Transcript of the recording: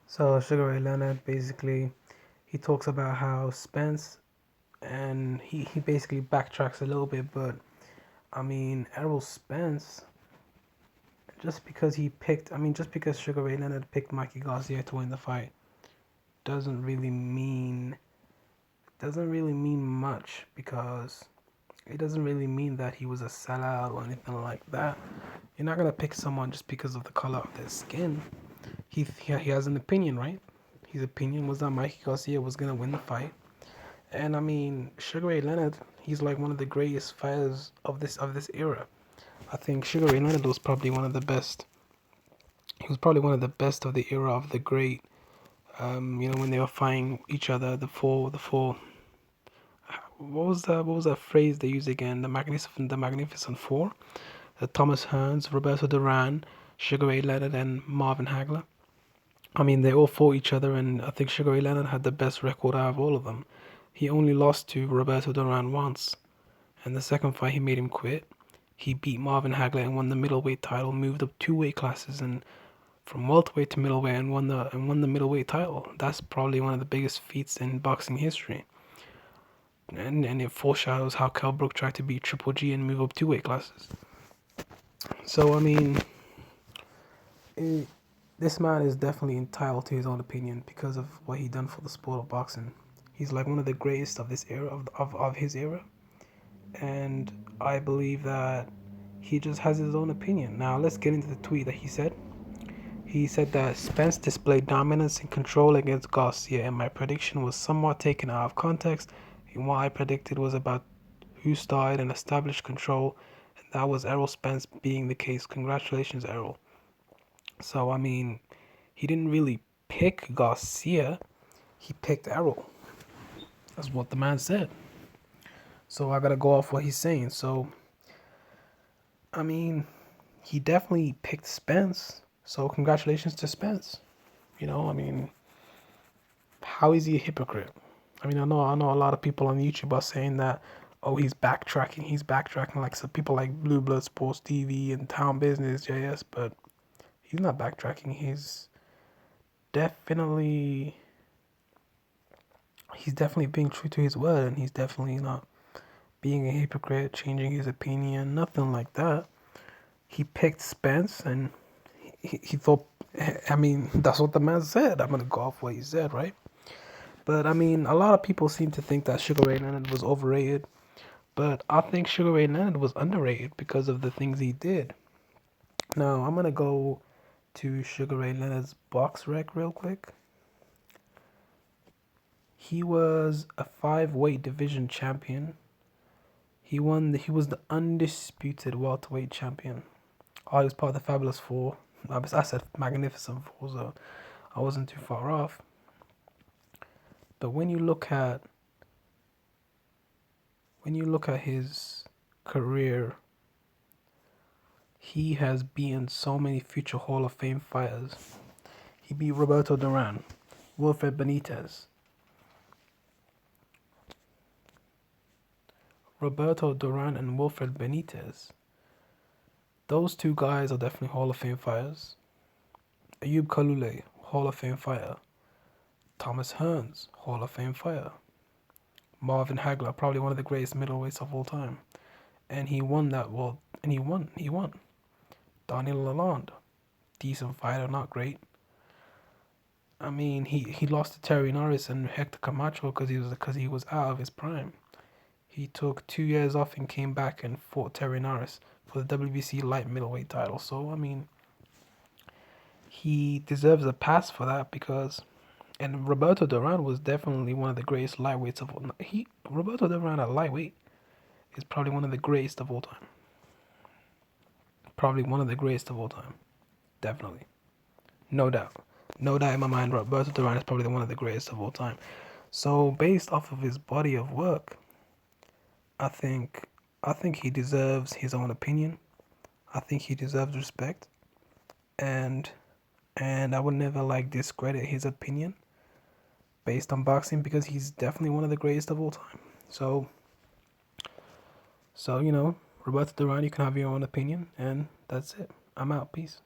So Sugar Ray Leonard basically he talks about how Spence and he basically backtracks a little bit, but I mean Errol Spence just because Sugar Ray Leonard picked Mikey Garcia to win the fight doesn't really mean much because it doesn't really mean that he was a sellout or anything like that. You're not gonna pick someone just because of the color of their skin. He has an opinion, right? His opinion was that Mikey Garcia was gonna win the fight, and I mean Sugar Ray Leonard, he's like one of the greatest fighters of this era. I think Sugar Ray Leonard was probably one of the best. He was probably one of the best of the era of the great. When they were fighting each other, the four. What was that phrase they used again? The Magnificent Four. Thomas Hearns, Roberto Duran, Sugar Ray Leonard, and Marvin Hagler. I mean, they all fought each other, and I think Sugar Ray Leonard had the best record out of all of them. He only lost to Roberto Duran once, and the second fight he made him quit. He beat Marvin Hagler and won the middleweight title, moved up two weight classes, and from welterweight to middleweight, and won the middleweight title. That's probably one of the biggest feats in boxing history. And it foreshadows how Kell Brook tried to beat Triple G and move up two weight classes. So I mean, it, this man is definitely entitled to his own opinion because of what he done for the sport of boxing. He's like one of the greatest of this era of his era, and I believe that he just has his own opinion. Now let's get into the tweet that he said. He said that Spence displayed dominance and control against Garcia, and my prediction was somewhat taken out of context. And what I predicted was about who started and established control, and that was Errol Spence being the case. Congratulations, Errol. So, I mean, he didn't really pick Garcia, he picked Errol. That's what the man said. So, I gotta go off what he's saying. So, I mean, he definitely picked Spence. So, congratulations to Spence. I mean, how is he a hypocrite? I mean, I know a lot of people on YouTube are saying that, oh, he's backtracking. He's backtracking like some people like Blue Blood Sports TV and Town Business JS, but he's not backtracking. Definitely, he's definitely being true to his word, and he's definitely not being a hypocrite, changing his opinion, nothing like that. He picked Spence, and he thought. I mean, that's what the man said. I'm gonna go off what he said, right? But I mean, a lot of people seem to think that Sugar Ray Leonard was overrated, but I think Sugar Ray Leonard was underrated because of the things he did. Now, I'm gonna go to Sugar Ray Leonard's box rec real quick. He was a five-weight division champion. He was the undisputed welterweight champion. Oh, he was part of the Fabulous Four. I said Magnificent Four, so I wasn't too far off. But when you look at his career, he has beaten so many future Hall of Fame fighters. He beat Roberto Duran, Wilfred Benitez. Roberto Duran and Wilfred Benitez. Those two guys are definitely Hall of Fame fighters. Ayub Kalule, Hall of Fame fighter. Thomas Hearns, Hall of Fame fighter. Marvin Hagler, probably one of the greatest middleweights of all time. And he won that world. And he won. Daniel Lalonde, decent fighter, not great. I mean, he lost to Terry Norris and Hector Camacho because he was out of his prime. He took 2 years off and came back and fought Terry Norris for the WBC light middleweight title. So I mean, he deserves a pass for that because. And Roberto Duran was definitely one of the greatest lightweights of all. Roberto Duran at lightweight is probably one of the greatest of all time. Probably one of the greatest of all time. Definitely. No doubt. No doubt in my mind, Roberto Duran is probably one of the greatest of all time. So based off of his body of work, I think he deserves his own opinion. I think he deserves respect. And I would never discredit his opinion based on boxing because he's definitely one of the greatest of all time. So Roberto Duran, you can have your own opinion, and that's it. I'm out. Peace.